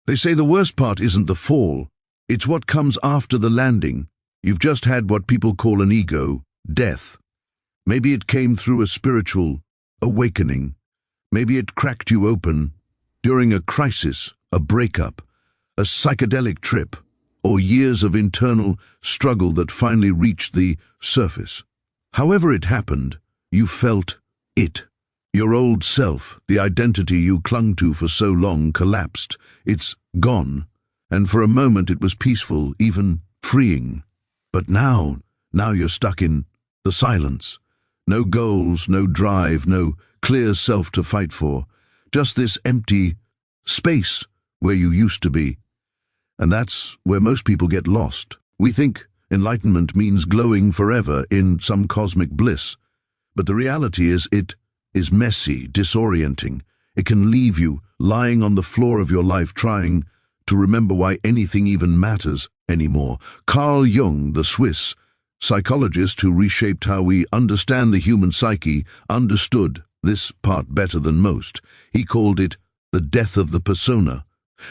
They say the worst part isn't the fall, it's what comes after the landing. You've just had what people call an ego death. Maybe it came through a spiritual awakening. Maybe it cracked you open during a crisis, a breakup, a psychedelic trip, or years of internal struggle that finally reached the surface. However it happened, you felt it. Your old self, the identity you clung to for so long, collapsed. It's gone, and for a moment it was peaceful, even freeing. But now you're stuck in the silence. No goals, no drive, no clear self to fight for. Just this empty space where you used to be. And that's where most people get lost. We think enlightenment means glowing forever in some cosmic bliss. But the reality is it is messy, disorienting. It can leave you lying on the floor of your life trying to remember why anything even matters anymore. Carl Jung, the Swiss psychologist who reshaped how we understand the human psyche, understood this part better than most. He called it the death of the persona.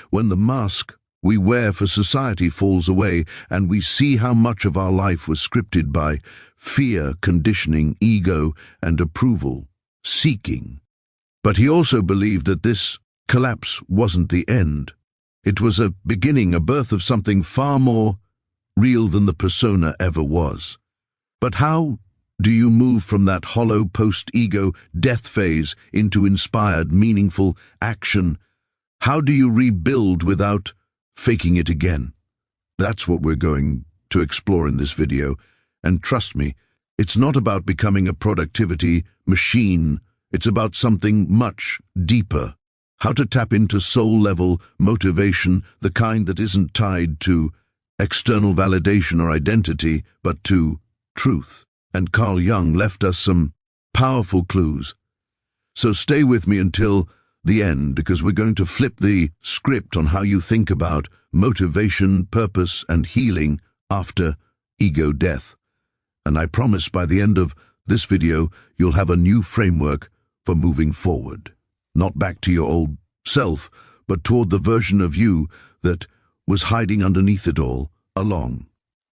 When the mask we wear for society falls away and we see how much of our life was scripted by fear, conditioning, ego, and approval seeking. But he also believed that this collapse wasn't the end. It was a beginning, a birth of something far more real than the persona ever was. But how do you move from that hollow post-ego death phase into inspired, meaningful action? How do you rebuild without faking it again? That's what we're going to explore in this video. And trust me, it's not about becoming a productivity machine. It's about something much deeper. How to tap into soul-level motivation, the kind that isn't tied to external validation or identity, but to truth. And Carl Jung left us some powerful clues. So stay with me until the end, because we're going to flip the script on how you think about motivation, purpose, and healing after ego death. And I promise by the end of this video, you'll have a new framework for moving forward. Not back to your old self, but toward the version of you that was hiding underneath it all along.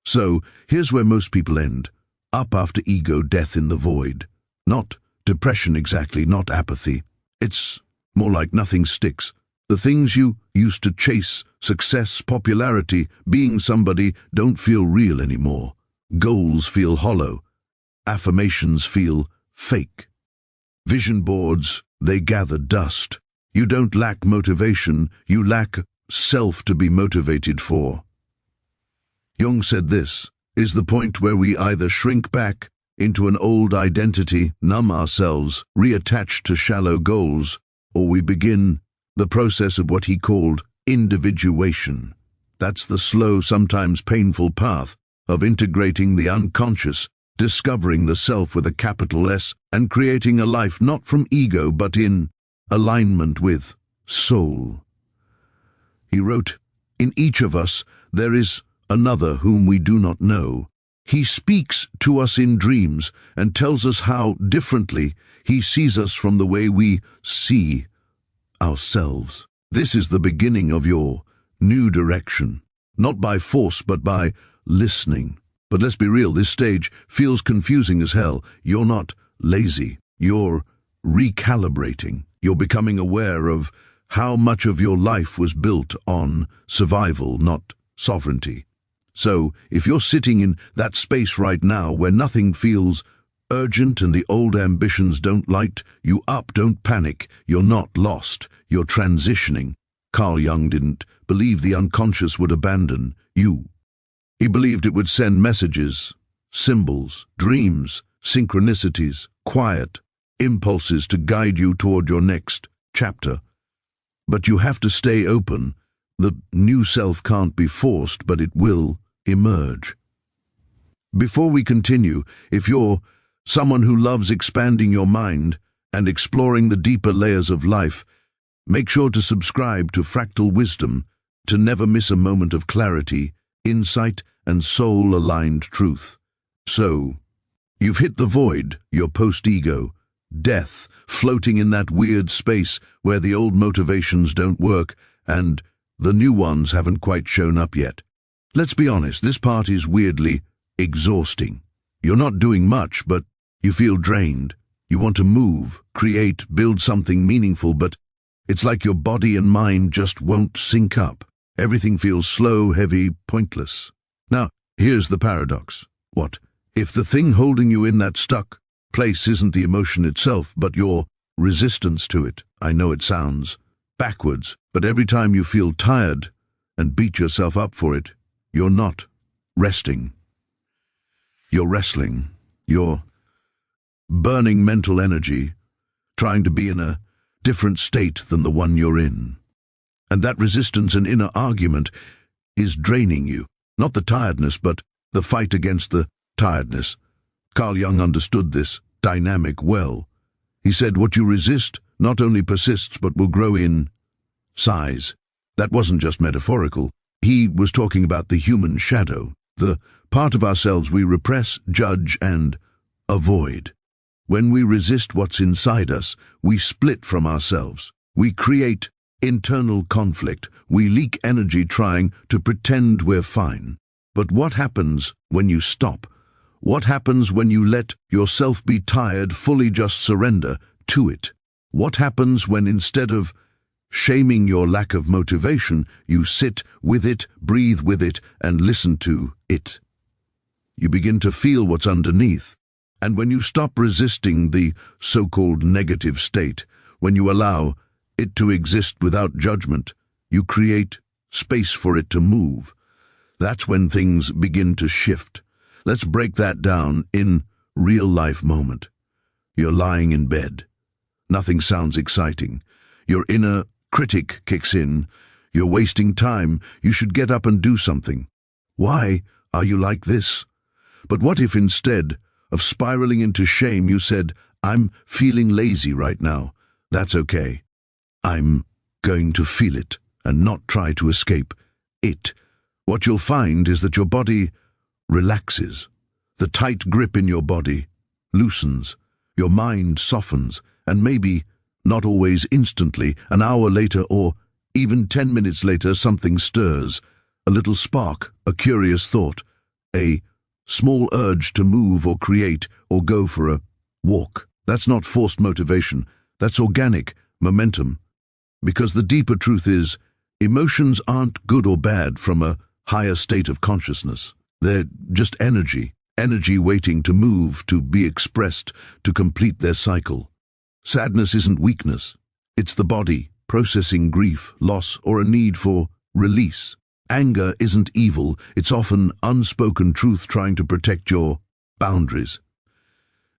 So here's where most people end. Up after ego death in the void. Not depression exactly, not apathy. It's more like nothing sticks. The things you used to chase, success, popularity, being somebody, don't feel real anymore. Goals feel hollow. Affirmations feel fake. Vision boards, they gather dust. You don't lack motivation, you lack self to be motivated for. Jung said this is the point where we either shrink back into an old identity, numb ourselves, reattach to shallow goals, or we begin the process of what he called individuation. That's the slow, sometimes painful path of integrating the unconscious, discovering the self with a capital S, and creating a life not from ego but in alignment with soul. He wrote, "In each of us there is another whom we do not know. He speaks to us in dreams and tells us how differently he sees us from the way we see ourselves. This is the beginning of your new direction, not by force but by listening." But let's be real, this stage feels confusing as hell. You're not lazy, you're recalibrating. You're becoming aware of how much of your life was built on survival, not sovereignty. So, if you're sitting in that space right now where nothing feels urgent and the old ambitions don't light you up, don't panic. You're not lost, you're transitioning. Carl Jung didn't believe the unconscious would abandon you. He believed it would send messages, symbols, dreams, synchronicities, quiet impulses to guide you toward your next chapter. But you have to stay open. The new self can't be forced, but it will emerge. Before we continue, if you're someone who loves expanding your mind and exploring the deeper layers of life, make sure to subscribe to Fractal Wisdom to never miss a moment of clarity, insight, and soul-aligned truth. So, you've hit the void, your post-ego, death, floating in that weird space where the old motivations don't work, and The new ones haven't quite shown up yet. Let's be honest, this part is weirdly exhausting. You're not doing much, but you feel drained. You want to move, create, build something meaningful, but it's like your body and mind just won't sync up. Everything feels slow, heavy, pointless. Now, here's the paradox. What if the thing holding you in that stuck place isn't the emotion itself, but your resistance to it? I know it sounds backwards, but every time you feel tired and beat yourself up for it, you're not resting. You're wrestling. You're burning mental energy, trying to be in a different state than the one you're in. And that resistance and inner argument is draining you. Not the tiredness, but the fight against the tiredness. Carl Jung understood this dynamic well. He said, what you resist not only persists but will grow in size. That wasn't just metaphorical. He was talking about the human shadow, the part of ourselves we repress, judge, and avoid. When we resist what's inside us, we split from ourselves. We create internal conflict. We leak energy trying to pretend we're fine. But what happens when you stop? What happens when you let yourself be tired, fully just surrender to it? What happens when instead of shaming your lack of motivation, you sit with it, breathe with it, and listen to it? You begin to feel what's underneath. And when you stop resisting the so-called negative state, when you allow it to exist without judgment, you create space for it to move. That's when things begin to shift. Let's break that down in real-life moment. You're lying in bed. Nothing sounds exciting. Your inner critic kicks in. You're wasting time. You should get up and do something. Why are you like this? But what if instead of spiraling into shame, you said, I'm feeling lazy right now. That's okay. I'm going to feel it and not try to escape it. What you'll find is that your body relaxes. The tight grip in your body loosens. Your mind softens, and maybe, not always instantly, an hour later or even 10 minutes later, something stirs. A little spark, a curious thought, a small urge to move or create or go for a walk. That's not forced motivation. That's organic momentum. Because the deeper truth is, emotions aren't good or bad from a higher state of consciousness. They're just energy waiting to move, to be expressed, to complete their cycle. Sadness isn't weakness. It's the body processing grief, loss, or a need for release. Anger isn't evil. It's often unspoken truth trying to protect your boundaries.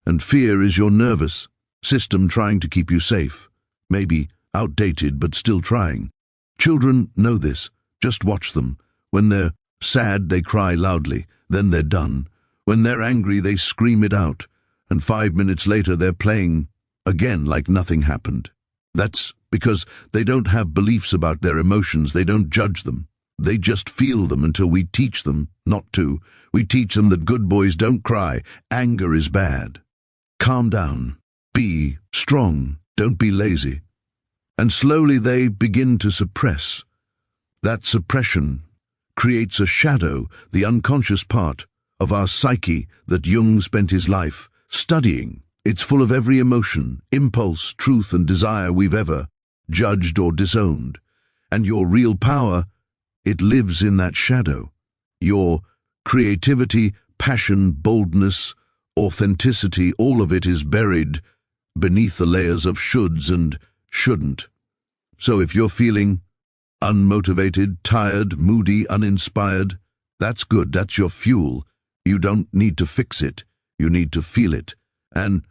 And fear is your nervous system trying to keep you safe. Maybe outdated, but still trying. Children know this. Just watch them. When they're sad, they cry loudly. Then they're done. When they're angry, they scream it out. And 5 minutes later, they're playing again like nothing happened. That's because they don't have beliefs about their emotions. They don't judge them. They just feel them until we teach them not to. We teach them that good boys don't cry. Anger is bad. Calm down. Be strong. Don't be lazy. And slowly they begin to suppress. That suppression creates a shadow, the unconscious part of our psyche that Jung spent his life studying. It's full of every emotion, impulse, truth, and desire we've ever judged or disowned. And your real power, it lives in that shadow. Your creativity, passion, boldness, authenticity, all of it is buried beneath the layers of shoulds and shouldn't. So if you're feeling unmotivated, tired, moody, uninspired, that's good. That's your fuel. You don't need to fix it. You need to feel it. And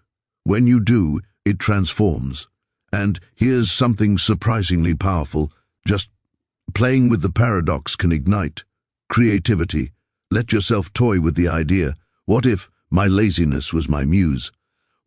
when you do, it transforms. And here's something surprisingly powerful. Just playing with the paradox can ignite creativity. Let yourself toy with the idea. What if my laziness was my muse?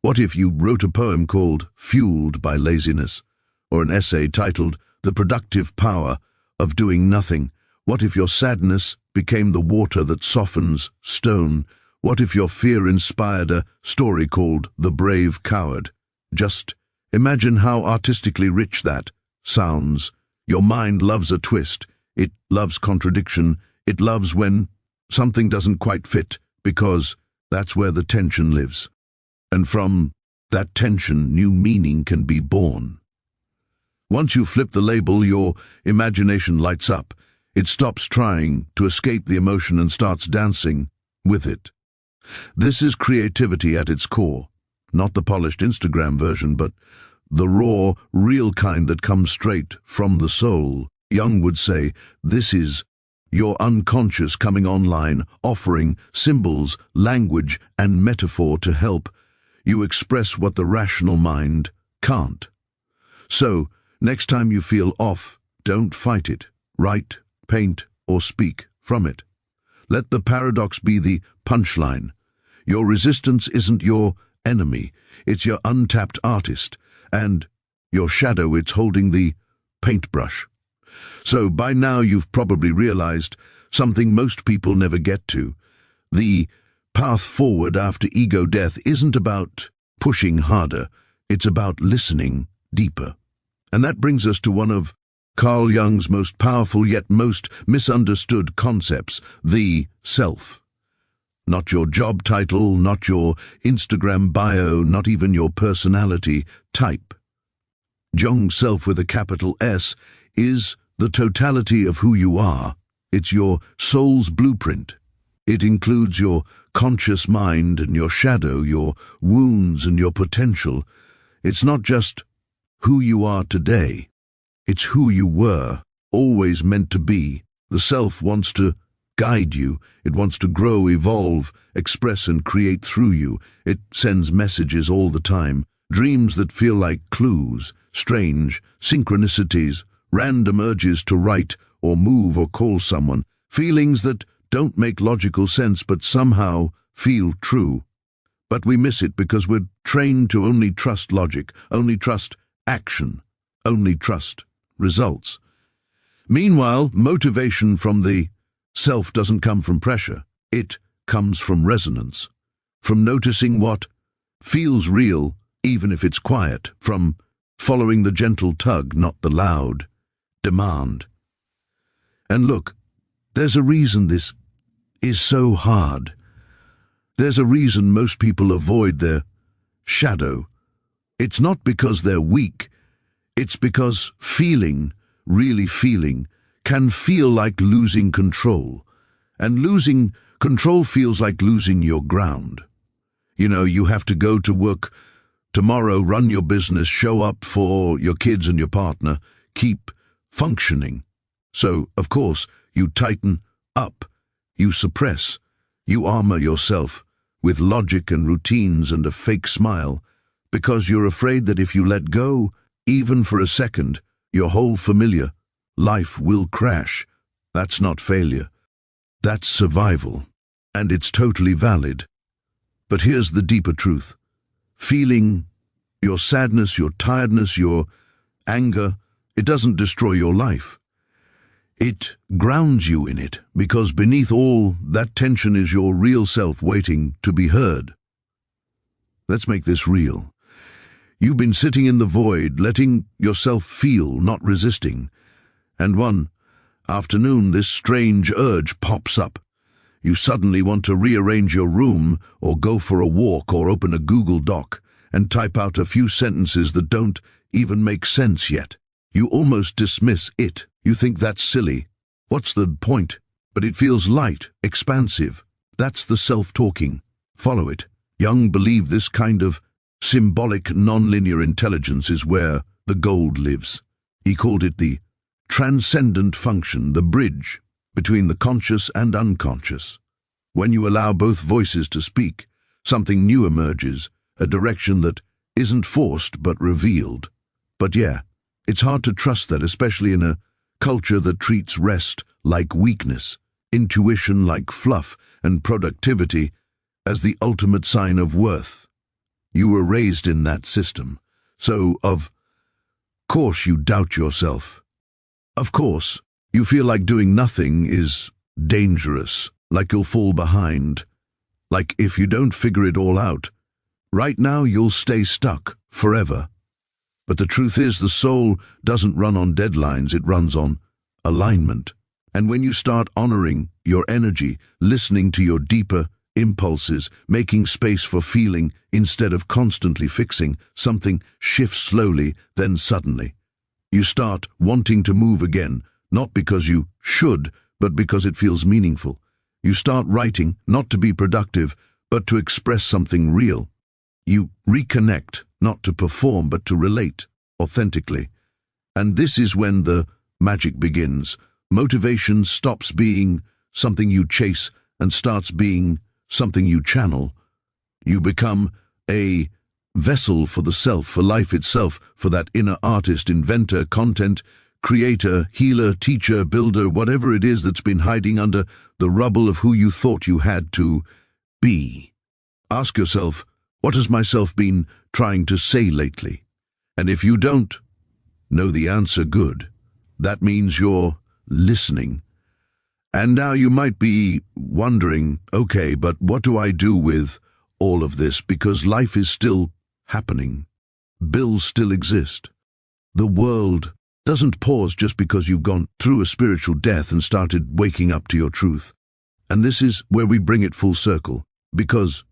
What if you wrote a poem called Fueled by Laziness? Or an essay titled The Productive Power of Doing Nothing? What if your sadness became the water that softens stone? What if your fear inspired a story called The Brave Coward? Just imagine how artistically rich that sounds. Your mind loves a twist. It loves contradiction. It loves when something doesn't quite fit, because that's where the tension lives. And from that tension, new meaning can be born. Once you flip the label, your imagination lights up. It stops trying to escape the emotion and starts dancing with it. This is creativity at its core, not the polished Instagram version, but the raw, real kind that comes straight from the soul. Jung would say, this is your unconscious coming online, offering symbols, language, and metaphor to help you express what the rational mind can't. So, next time you feel off, don't fight it. Write, paint, or speak from it. Let the paradox be the punchline. Your resistance isn't your enemy, it's your untapped artist, and your shadow, it's holding the paintbrush. So by now you've probably realized something most people never get to. The path forward after ego death isn't about pushing harder, it's about listening deeper. And that brings us to one of Carl Jung's most powerful yet most misunderstood concepts, the self. Not your job title, not your Instagram bio, not even your personality type. Jung's self with a capital S is the totality of who you are. It's your soul's blueprint. It includes your conscious mind and your shadow, your wounds and your potential. It's not just who you are today. It's who you were, always meant to be. The self wants to guide you. It wants to grow, evolve, express and create through you. It sends messages all the time, dreams that feel like clues, strange synchronicities, random urges to write or move or call someone, feelings that don't make logical sense but somehow feel true. But we miss it because we're trained to only trust logic, only trust action, only trust results. Meanwhile, motivation from the self doesn't come from pressure. It comes from resonance, from noticing what feels real, even if it's quiet, from following the gentle tug, not the loud demand. And look, there's a reason this is so hard. There's a reason most people avoid their shadow. It's not because they're weak. It's because feeling, really feeling, can feel like losing control. And losing control feels like losing your ground. You know, you have to go to work tomorrow, run your business, show up for your kids and your partner, keep functioning. So, of course, you tighten up, you suppress, you armor yourself with logic and routines and a fake smile, because you're afraid that if you let go, even for a second, your whole familiar life will crash. That's not failure. That's survival. And it's totally valid. But here's the deeper truth. Feeling your sadness, your tiredness, your anger, it doesn't destroy your life. It grounds you in it, because beneath all that tension is your real self waiting to be heard. Let's make this real. You've been sitting in the void, letting yourself feel, not resisting. And one afternoon, this strange urge pops up. You suddenly want to rearrange your room, or go for a walk, or open a Google Doc, and type out a few sentences that don't even make sense yet. You almost dismiss it. You think that's silly. What's the point? But it feels light, expansive. That's the self-talking. Follow it. Jung believed this kind of symbolic, non-linear intelligence is where the gold lives. He called it the transcendent function, the bridge between the conscious and unconscious. When you allow both voices to speak, something new emerges, a direction that isn't forced but revealed. But yeah, it's hard to trust that, especially in a culture that treats rest like weakness, intuition like fluff, and productivity as the ultimate sign of worth. You were raised in that system, so of course you doubt yourself. Of course, you feel like doing nothing is dangerous, like you'll fall behind, like if you don't figure it all out, right now you'll stay stuck forever. But the truth is, the soul doesn't run on deadlines, it runs on alignment. And when you start honoring your energy, listening to your deeper impulses, making space for feeling instead of constantly fixing, something shifts slowly, then suddenly. You start wanting to move again, not because you should, but because it feels meaningful. You start writing, not to be productive, but to express something real. You reconnect, not to perform, but to relate authentically. And this is when the magic begins. Motivation stops being something you chase and starts being something you channel. You become a vessel for the self, for life itself, for that inner artist, inventor, content creator, healer, teacher, builder, whatever it is that's been hiding under the rubble of who you thought you had to be. Ask yourself, what has myself been trying to say lately? And if you don't know the answer, good. That means you're listening. And now you might be wondering, okay, but what do I do with all of this? Because life is still happening. Bills still exist. The world doesn't pause just because you've gone through a spiritual death and started waking up to your truth. And this is where we bring it full circle, because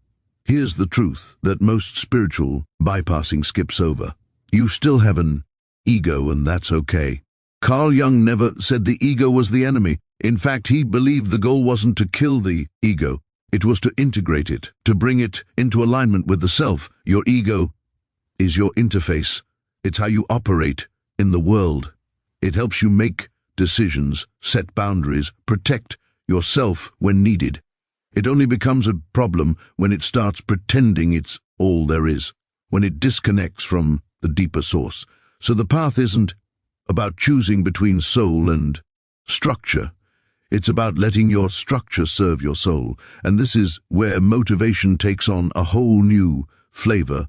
here's the truth that most spiritual bypassing skips over. You still have an ego, and that's okay. Carl Jung never said the ego was the enemy. In fact, he believed the goal wasn't to kill the ego. It was to integrate it, to bring it into alignment with the self. Your ego is your interface. It's how you operate in the world. It helps you make decisions, set boundaries, protect yourself when needed. It only becomes a problem when it starts pretending it's all there is, when it disconnects from the deeper source. So the path isn't about choosing between soul and structure. It's about letting your structure serve your soul. And this is where motivation takes on a whole new flavor.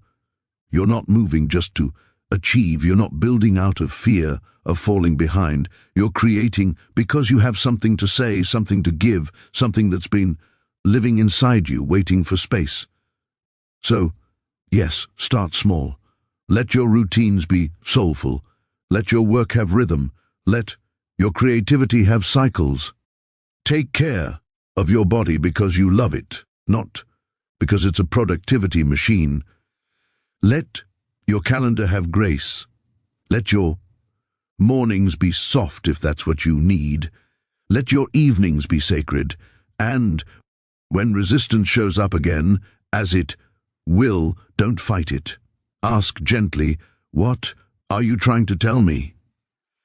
You're not moving just to achieve. You're not building out of fear of falling behind. You're creating because you have something to say, something to give, something that's been living inside you, waiting for space. So, yes, start small. Let your routines be soulful. Let your work have rhythm. Let your creativity have cycles. Take care of your body because you love it, not because it's a productivity machine. Let your calendar have grace. Let your mornings be soft if that's what you need. Let your evenings be sacred. And when resistance shows up again, as it will, don't fight it. Ask gently, what are you trying to tell me?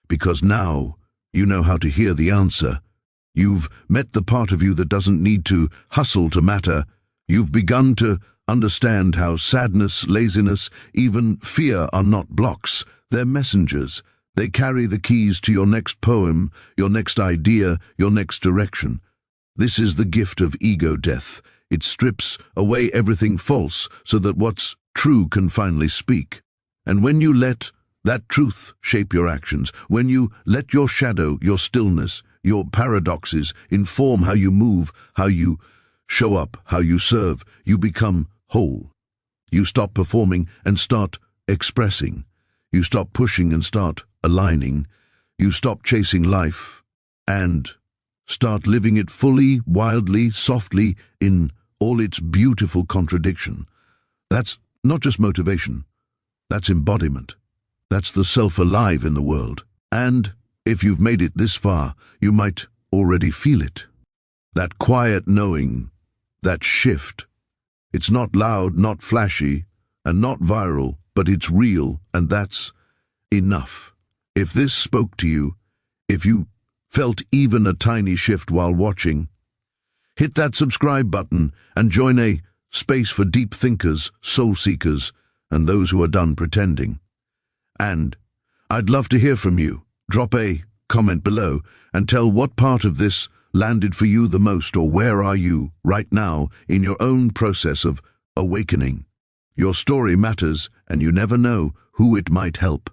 Because now you know how to hear the answer. You've met the part of you that doesn't need to hustle to matter. You've begun to understand how sadness, laziness, even fear are not blocks. They're messengers. They carry the keys to your next poem, your next idea, your next direction. This is the gift of ego death. It strips away everything false so that what's true can finally speak. And when you let that truth shape your actions, when you let your shadow, your stillness, your paradoxes inform how you move, how you show up, how you serve, you become whole. You stop performing and start expressing. You stop pushing and start aligning. You stop chasing life and start living it fully, wildly, softly, in all its beautiful contradiction. That's not just motivation. That's embodiment. That's the self alive in the world. And if you've made it this far, you might already feel it. That quiet knowing, that shift. It's not loud, not flashy, and not viral, but it's real, and that's enough. If this spoke to you, if you felt even a tiny shift while watching, hit that subscribe button and join a space for deep thinkers, soul seekers, and those who are done pretending. And I'd love to hear from you. Drop a comment below and tell what part of this landed for you the most, or where are you right now in your own process of awakening. Your story matters, and you never know who it might help.